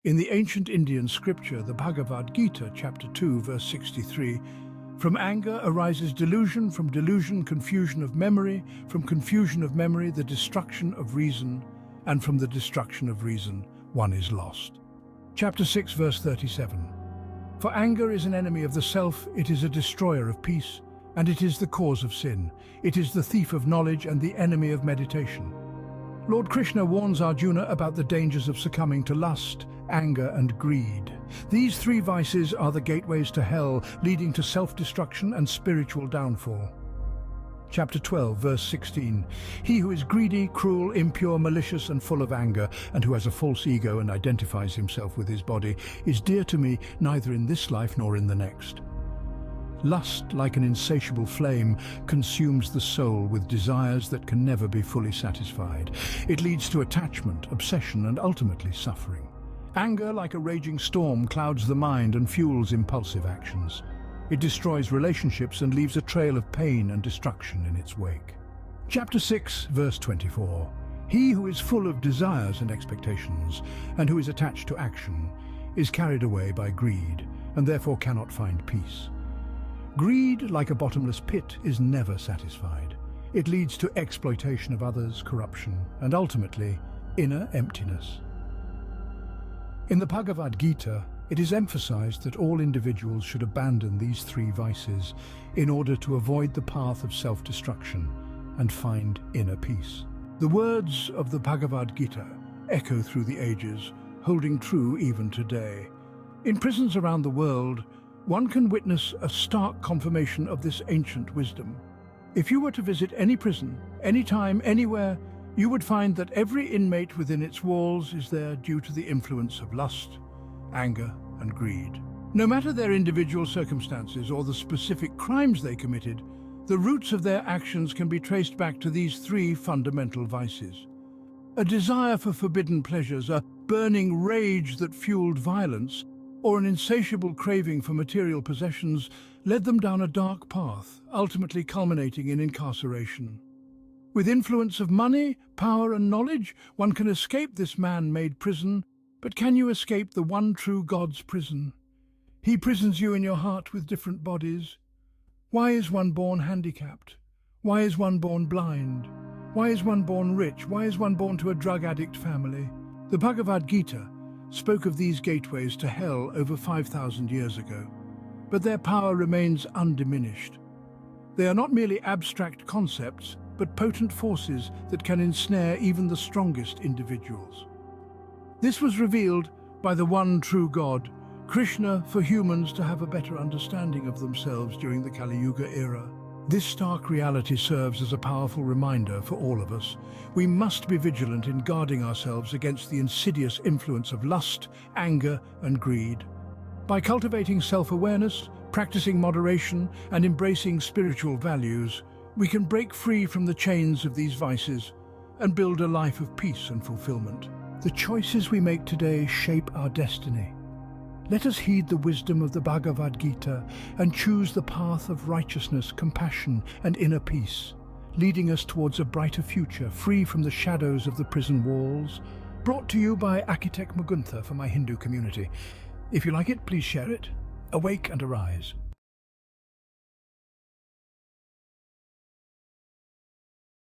In the ancient Indian scripture, the Bhagavad Gita, chapter 2, verse 63, from anger arises delusion, from delusion confusion of memory, from confusion of memory the destruction of reason, and from the destruction of reason one is lost. Chapter 6, verse 37. For anger is an enemy of the self, it is a destroyer of peace, and it is the cause of sin. It is the thief of knowledge and the enemy of meditation. Lord Krishna warns Arjuna about the dangers of succumbing to lust, anger and greed. These three vices are the gateways to hell, leading to self-destruction and spiritual downfall. Chapter 12, verse 16. He who is greedy, cruel, impure, malicious and full of anger, and who has a false ego and identifies himself with his body, is dear to me neither in this life nor in the next. Lust, like an insatiable flame, consumes the soul with desires that can never be fully satisfied. It leads to attachment, obsession, and ultimately suffering. Anger, like a raging storm, clouds the mind and fuels impulsive actions. It destroys relationships and leaves a trail of pain and destruction in its wake. Chapter 6, verse 24. He who is full of desires and expectations, and who is attached to action, is carried away by greed, and therefore cannot find peace. Greed, like a bottomless pit, is never satisfied. It leads to exploitation of others, corruption, and ultimately, inner emptiness. In the Bhagavad Gita, it is emphasized that all individuals should abandon these three vices in order to avoid the path of self-destruction and find inner peace. The words of the Bhagavad Gita echo through the ages, holding true even today. In prisons around the world, one can witness a stark confirmation of this ancient wisdom. If you were to visit any prison, anytime, anywhere, you would find that every inmate within its walls is there due to the influence of lust, anger, and greed. No matter their individual circumstances or the specific crimes they committed, the roots of their actions can be traced back to these three fundamental vices. A desire for forbidden pleasures, a burning rage that fueled violence, or an insatiable craving for material possessions led them down a dark path, ultimately culminating in incarceration. With influence of money, power and knowledge, one can escape this man-made prison, but can you escape the one true God's prison? He prisons you in your heart with different bodies. Why is one born handicapped? Why is one born blind? Why is one born rich? Why is one born to a drug addict family? The Bhagavad Gita spoke of these gateways to hell over 5,000 years ago, but their power remains undiminished. They are not merely abstract concepts, but potent forces that can ensnare even the strongest individuals. This was revealed by the one true God, Krishna, for humans to have a better understanding of themselves during the Kali Yuga era. This stark reality serves as a powerful reminder for all of us. We must be vigilant in guarding ourselves against the insidious influence of lust, anger, and greed. By cultivating self-awareness, practicing moderation, and embracing spiritual values, we can break free from the chains of these vices and build a life of peace and fulfillment. The choices we make today shape our destiny. Let us heed the wisdom of the Bhagavad Gita and choose the path of righteousness, compassion, and inner peace, leading us towards a brighter future, free from the shadows of the prison walls. Brought to you by architect Muguntha for my Hindu community. If you like it, please share it. Awake and arise.